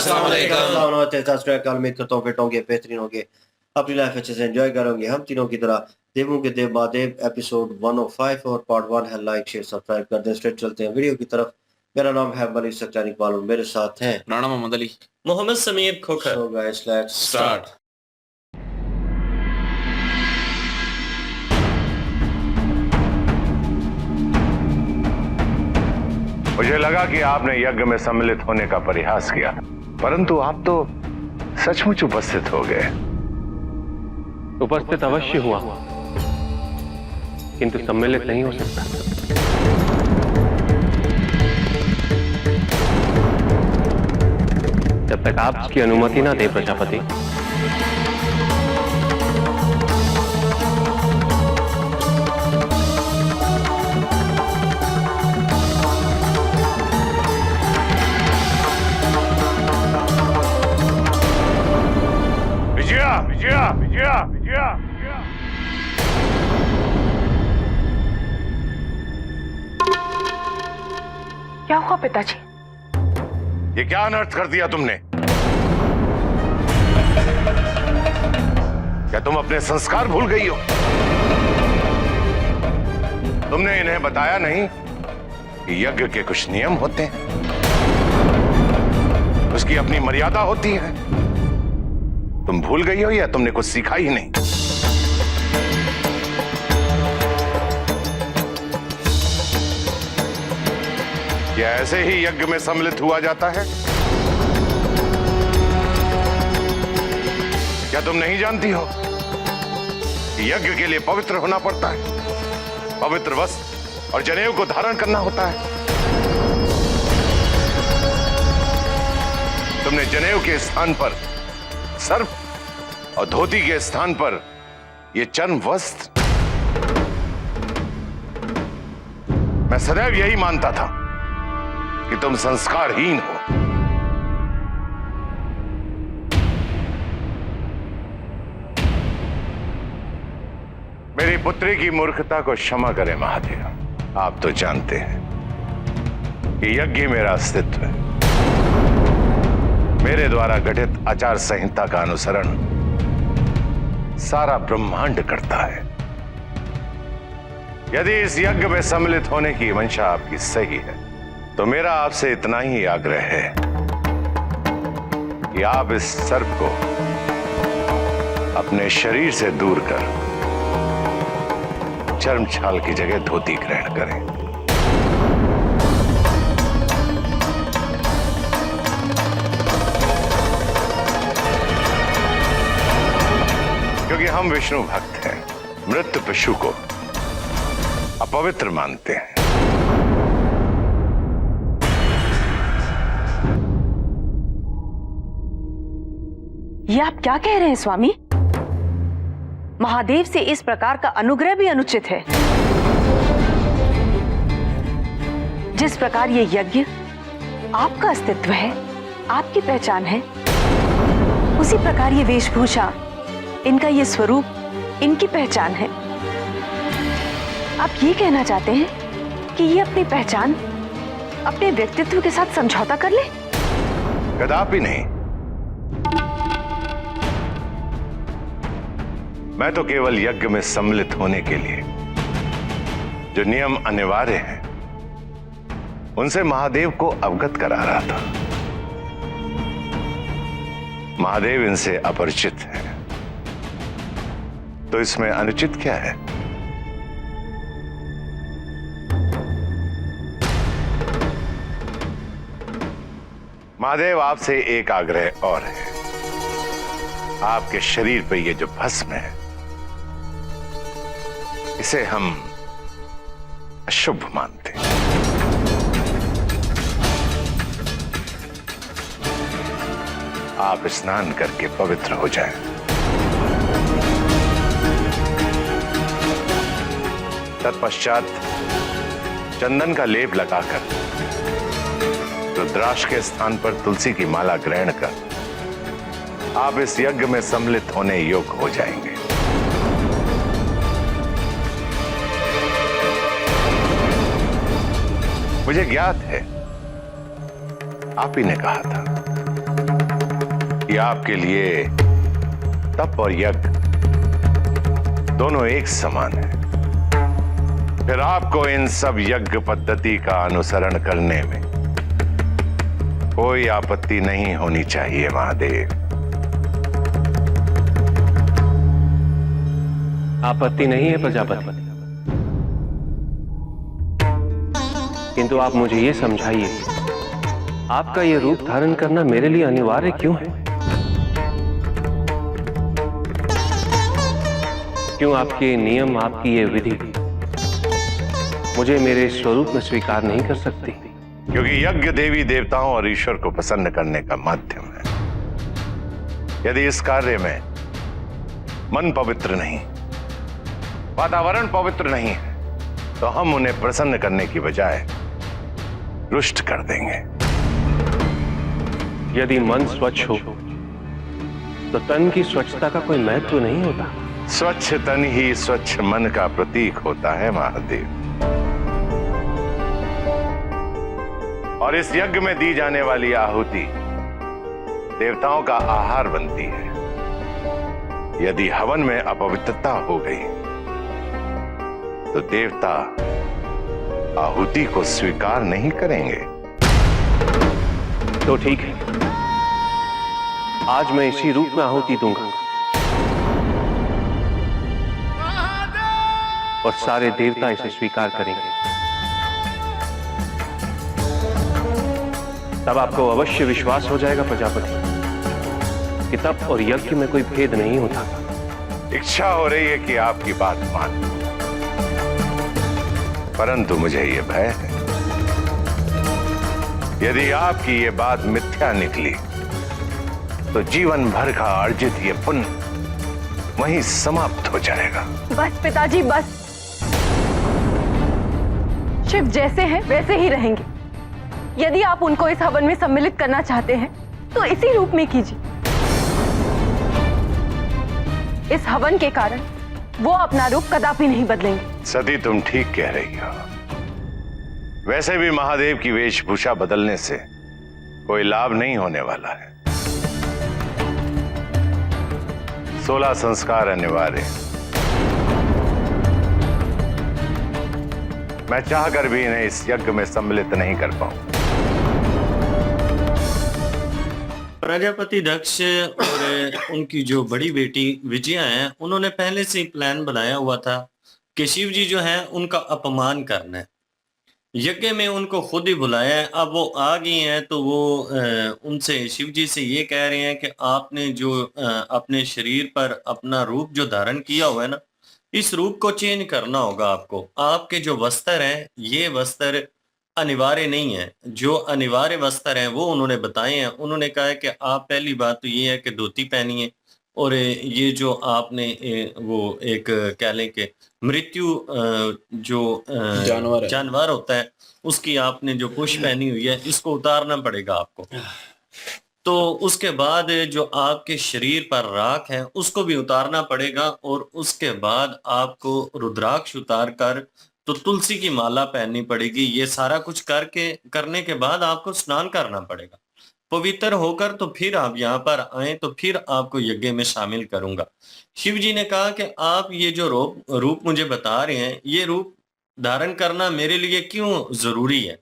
अस्सलाम वालेकुम। उम्मीद करता हूँ फिट होंगे, बेहतरीन होंगे, अपनी लाइफ अच्छे से एंजॉय करोगे। हम तीनों की तरह देवों के देव महादेव एपिसोड 105 और पार्ट 1 है। लाइक शेयर सब्सक्राइब कर दें। स्ट्रेट चलते हैं वीडियो की तरफ। मेरा नाम है मलिक सक्तार इकबाल और मेरे साथ हैं Rana Mohammad Ali. Mohammad Sameer Khokhar. So guys let's start. मुझे लगा कि आपने यज्ञ में सम्मिलित होने का प्रयास किया, परंतु आप तो सचमुच उपस्थित हो गए। उपस्थित अवश्य हुआ, किंतु सम्मिलित नहीं हो सकता। जब तक आप इसकी अनुमति ना दे प्रजापति, विजया विजया विजया विजया विजया। क्या हुआ पिताजी? ये क्या अनर्थ कर दिया तुमने? क्या तुम अपने संस्कार भूल गई हो? तुमने इन्हें बताया नहीं कि यज्ञ के कुछ नियम होते हैं, उसकी अपनी मर्यादा होती है। तुम भूल गई हो या तुमने कुछ सीखा ही नहीं? क्या ऐसे ही यज्ञ में सम्मिलित हुआ जाता है? क्या तुम नहीं जानती हो कि यज्ञ के लिए पवित्र होना पड़ता है? पवित्र वस्त्र और जनेऊ को धारण करना होता है। तुमने जनेऊ के स्थान पर सर्प और धोती के स्थान पर यह चर्म वस्त्र। मैं सदैव यही मानता था कि तुम संस्कारहीन हो। मेरी पुत्री की मूर्खता को क्षमा करें महादेव। आप तो जानते हैं कि यज्ञ मेरा अस्तित्व है। मेरे द्वारा गठित आचार संहिता का अनुसरण सारा ब्रह्मांड करता है। यदि इस यज्ञ में सम्मिलित होने की मंशा आपकी सही है, तो मेरा आपसे इतना ही आग्रह है कि आप इस सर्प को अपने शरीर से दूर कर चर्म छाल की जगह धोती ग्रहण करें। क्योंकि हम विष्णु भक्त हैं, मृत पशु को अपवित्र मानते हैं। ये आप क्या कह रहे हैं स्वामी? महादेव से इस प्रकार का अनुग्रह भी अनुचित है। जिस प्रकार ये यज्ञ आपका अस्तित्व है, आपकी पहचान है, उसी प्रकार ये वेशभूषा, इनका ये स्वरूप इनकी पहचान है। आप ये कहना चाहते हैं कि ये अपनी पहचान अपने व्यक्तित्व के साथ समझौता कर ले? कदापि नहीं। मैं तो केवल यज्ञ में सम्मिलित होने के लिए जो नियम अनिवार्य हैं, उनसे महादेव को अवगत करा रहा था। महादेव इनसे अपरिचित है, तो इसमें अनुचित क्या है? महादेव, आपसे एक आग्रह और है। आपके शरीर पे ये जो भस्म है, इसे हम अशुभ मानते हैं। आप स्नान करके पवित्र हो जाएं। तत्पश्चात चंदन का लेप लगाकर रुद्राक्ष के स्थान पर तुलसी की माला ग्रहण कर आप इस यज्ञ में सम्मिलित होने योग्य हो जाएंगे। मुझे ज्ञात है, आप ही ने कहा था कि आपके लिए तप और यज्ञ दोनों एक समान है, फिर आपको इन सब यज्ञ पद्धति का अनुसरण करने में कोई आपत्ति नहीं होनी चाहिए महादेव। आपत्ति नहीं है प्रजापति, किंतु आप मुझे ये समझाइए, आपका ये रूप धारण करना मेरे लिए अनिवार्य क्यों है? क्यों आपके नियम, आपकी ये विधि मुझे मेरे स्वरूप में स्वीकार नहीं कर सकती? क्योंकि यज्ञ देवी देवताओं और ईश्वर को प्रसन्न करने का माध्यम है। यदि इस कार्य में मन पवित्र नहीं, वातावरण पवित्र नहीं है, तो हम उन्हें प्रसन्न करने की बजाय रुष्ट कर देंगे। यदि मन स्वच्छ हो तो तन की स्वच्छता का कोई महत्व नहीं होता। स्वच्छ तन ही स्वच्छ मन का प्रतीक होता है महादेव। और इस यज्ञ में दी जाने वाली आहुति देवताओं का आहार बनती है। यदि हवन में अपवित्रता हो गई तो देवता आहुति को स्वीकार नहीं करेंगे। तो ठीक है, आज मैं इसी रूप में आहुति दूंगा और सारे देवता इसे स्वीकार करेंगे। तब आपको अवश्य विश्वास हो जाएगा प्रजापति कि तप और यज्ञ में कोई भेद नहीं होता। इच्छा हो रही है कि आपकी बात मान, परंतु मुझे यह भय है, यदि आपकी ये बात मिथ्या निकली तो जीवन भर का अर्जित ये पुण्य वहीं समाप्त हो जाएगा। बस पिताजी बस, शिव जैसे हैं वैसे ही रहेंगे। यदि आप उनको इस हवन में सम्मिलित करना चाहते हैं तो इसी रूप में कीजिए। इस हवन के कारण वो अपना रूप कदापि नहीं बदलेंगे। सती तुम ठीक कह रही हो। वैसे भी महादेव की वेशभूषा बदलने से कोई लाभ नहीं होने वाला है। 16 संस्कार अनिवार्य। मैं चाहकर भी इन्हें इस यज्ञ में सम्मिलित नहीं कर पाऊं। प्रजापति दक्ष और उनकी जो बड़ी बेटी विजया है, उन्होंने पहले से ही प्लान बनाया हुआ था कि शिव जी जो है उनका अपमान करना है। यज्ञ में उनको खुद ही बुलाया है। अब वो आ गई हैं तो वो उनसे शिव जी से ये कह रहे हैं कि आपने जो अपने शरीर पर अपना रूप जो धारण किया हुआ है ना, इस रूप को चेंज करना होगा आपको। आपके जो वस्त्र हैं ये वस्त्र अनिवार्य नहीं है। जो अनिवार्य वस्त्र हैं वो उन्होंने बताए हैं। उन्होंने कहा है कि आप पहली बात तो ये है कि धोती पहनिए, और ये जो आपने वो एक कह लें कि मृत्यु जो जानवर होता है उसकी आपने जो पुश पहनी हुई है इसको उतारना पड़ेगा आपको। तो उसके बाद जो आपके शरीर पर राख है उसको भी उतारना पड़ेगा, और उसके बाद आपको रुद्राक्ष उतार कर तो तुलसी की माला पहननी पड़ेगी। ये सारा कुछ करने के बाद आपको स्नान करना पड़ेगा। पवित्र होकर तो फिर आप यहाँ पर आए तो फिर आपको यज्ञ में शामिल करूंगा। शिव जी ने कहा कि आप ये जो रूप मुझे बता रहे हैं, ये रूप धारण करना मेरे लिए क्यों जरूरी है?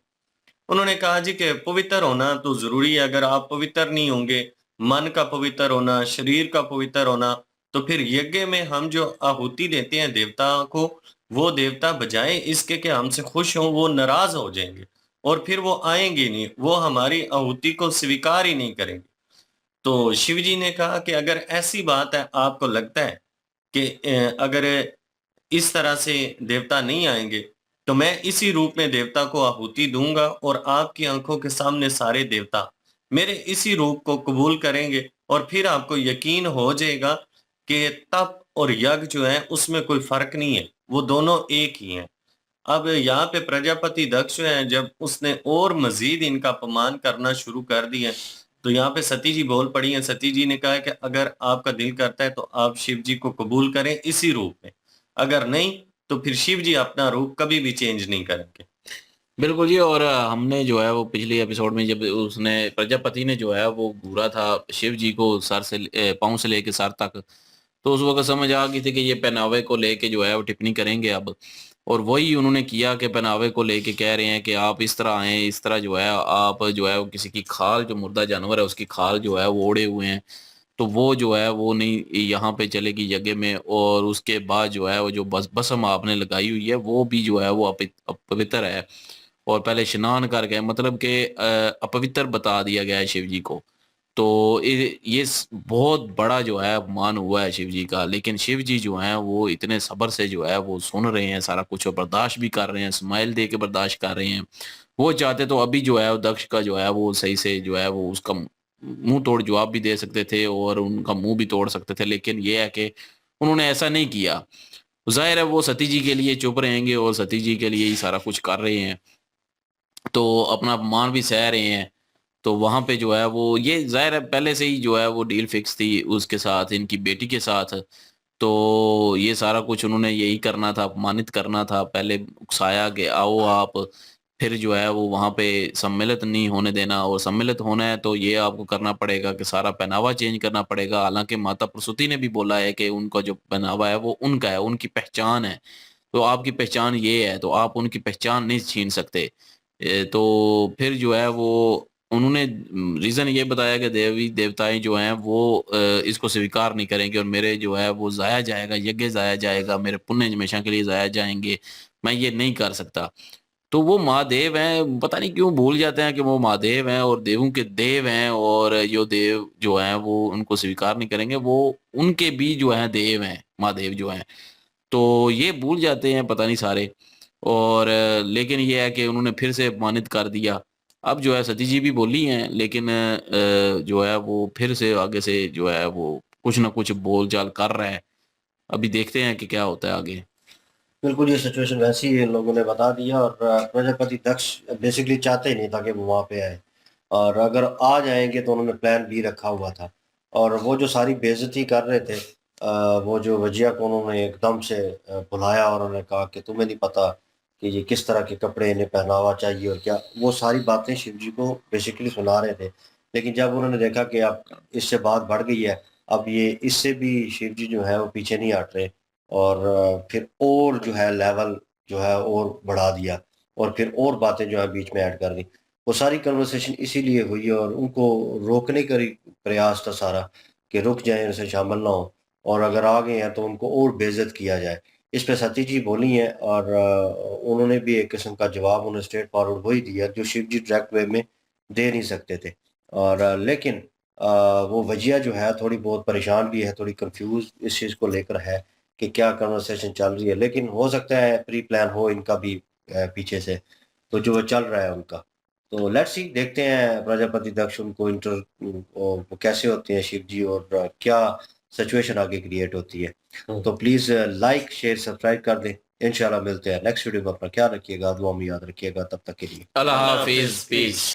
उन्होंने कहा जी कि पवित्र होना तो जरूरी है। अगर आप पवित्र नहीं होंगे, मन का पवित्र होना, शरीर का पवित्र होना, तो फिर यज्ञ में हम जो आहुति देते हैं देवता को, वो देवता बजाय इसके कि हमसे खुश हों, वो नाराज हो जाएंगे और फिर वो आएंगे नहीं, वो हमारी आहुति को स्वीकार ही नहीं करेंगे। तो शिव जी ने कहा कि अगर ऐसी बात है, आपको लगता है कि अगर इस तरह से देवता नहीं आएंगे तो मैं इसी रूप में देवता को आहुति दूंगा और आपकी आंखों के सामने सारे देवता मेरे इसी रूप को कबूल करेंगे, और फिर आपको यकीन हो जाएगा कि तप और यज्ञ जो है उसमें कोई फर्क नहीं है, वो दोनों एक ही हैं। अब यहाँ पे प्रजापति दक्ष है, जब उसने और मजीद इनका अपमान करना शुरू कर दिया तो यहाँ पे सती जी बोल पड़ी हैं। सती जी ने कहा कि अगर आपका दिल करता है तो आप शिव जी को कबूल करें इसी रूप में, अगर नहीं तो फिर शिव जी अपना रूप कभी भी चेंज नहीं करेंगे। बिल्कुल जी। और हमने जो है वो पिछले एपिसोड में जब उसने प्रजापति ने जो है वो घूरा था शिव जी को सर से पाँव से लेके सर तक, तो उस वक्त समझ आ गई थी कि ये पहनावे को लेके जो है वो टिप्पणी करेंगे अब। और वही उन्होंने किया कि पहनावे को लेके कह रहे हैं कि आप इस तरह आए, इस तरह जो है आप जो है वो किसी की खाल, जो मुर्दा जानवर है उसकी खाल जो है वो ओढ़े हुए हैं, तो वो जो है वो नहीं यहाँ पे चलेगी यज्ञ में। और उसके बाद जो है वो जो भस्म आपने लगाई हुई है वो भी जो है वो अपवित्र है। और पहले स्नान कर गए, मतलब कि अपवित्र बता दिया गया है शिव जी को। तो बहुत बड़ा जो है अपमान हुआ है शिव जी का। लेकिन शिव जी जो हैं वो इतने सब्र से जो है वो सुन रहे हैं सारा कुछ, और बर्दाश्त भी कर रहे हैं, स्माइल दे के बर्दाश्त कर रहे हैं। वो चाहते तो अभी जो है वो दक्ष का जो है वो सही से जो है वो उसका मुंह तोड़ जवाब भी दे सकते थे और उनका मुंह भी तोड़ सकते थे, लेकिन ये है कि उन्होंने ऐसा नहीं किया। जाहिर है वो सती जी के लिए चुप रहेंगे और सती जी के लिए ही सारा कुछ कर रहे हैं, तो अपना अपमान भी सह रहे हैं। तो वहाँ पे जो है वो ये ज़ाहिर है पहले से ही जो है वो डील फिक्स थी उसके साथ, इनकी बेटी के साथ। तो ये सारा कुछ उन्होंने यही करना था, अपमानित करना था। पहले उकसाया कि आओ आप, फिर जो है वो वहाँ पे सम्मिलित नहीं होने देना, और सम्मिलित होना है तो ये आपको करना पड़ेगा कि सारा पहनावा चेंज करना पड़ेगा। हालाँकि माता प्रसूति ने भी बोला है कि उनका जो पहनावा है वो उनका है, उनकी पहचान है। तो आपकी पहचान ये है, तो आप उनकी पहचान नहीं छीन सकते। तो फिर जो है वो उन्होंने रीज़न ये बताया कि देवी देवताएँ जो हैं वो इसको स्वीकार नहीं करेंगे और मेरे जो है वो ज़ाया जाएगा, यज्ञ ज़ाया जाएगा, मेरे पुण्य हमेशा के लिए ज़ाया जाएँगे, मैं ये नहीं कर सकता। तो वो महादेव हैं, पता नहीं क्यों भूल जाते हैं कि वो महादेव हैं और देवों के देव हैं, और जो देव जो हैं वो उनको स्वीकार नहीं करेंगे, वो उनके भी जो हैं देव हैं, महादेव जो हैं। तो ये भूल जाते हैं पता नहीं सारे। और लेकिन ये है कि उन्होंने फिर से अपमानित कर दिया। अब जो है सती जी भी बोली हैं, लेकिन जो है वो फिर से आगे से जो है वो कुछ ना कुछ बोलचाल कर रहा है। अभी देखते हैं कि क्या होता है आगे। बिल्कुल ये सिचुएशन वैसी ही इन लोगों ने बता दिया। और प्रजापति दक्ष बेसिकली चाहते ही नहीं था कि वो वहाँ पे आए, और अगर आ जाएंगे तो उन्होंने प्लान बी रखा हुआ था। और वो जो सारी बेइज्जती कर रहे थे, वो जो वजिया को उन्होंने एकदम से बुलाया और उन्होंने कहा कि तुम्हें नहीं पता कि ये किस तरह के कपड़े इन्हें पहनावा चाहिए और क्या, वो सारी बातें शिव जी को बेसिकली सुना रहे थे। लेकिन जब उन्होंने देखा कि अब इससे बात बढ़ गई है, अब ये इससे भी शिव जी जो है वो पीछे नहीं हट रहे, और फिर और जो है लेवल जो है और बढ़ा दिया, और फिर और बातें जो है बीच में ऐड कर दी। वो सारी कन्वर्सेशन इसीलिए हुई, और उनको रोकने का ही प्रयास था सारा कि रुक जाएं, उनसे शामिल ना हो, और अगर आ गए हैं तो उनको और बेइज्जत किया जाए। इस पे सती जी बोली हैं, और उन्होंने भी एक किस्म का जवाब उन्हें स्ट्रेट फॉरवर्ड वही दिया जो शिव जी डायरेक्ट वे में दे नहीं सकते थे। और लेकिन वो वजिया जो है थोड़ी बहुत परेशान भी है, थोड़ी कंफ्यूज इस चीज़ को लेकर है कि क्या कन्वर्सेशन चल रही है। लेकिन हो सकता है प्री प्लान हो इनका भी पीछे से, तो जो चल रहा है उनका। तो लेट्स सी, देखते हैं प्रजापति दक्ष उनको वो कैसे होते हैं शिव जी, और क्या सिचुएशन आगे क्रिएट होती है। तो प्लीज लाइक शेयर सब्सक्राइब कर दें। इंशाल्लाह मिलते हैं नेक्स्ट वीडियो में। अपना ख्याल रखिएगा, दुआ में याद रखिएगा। तब तक के लिए अल्लाह हाफिज, पीस।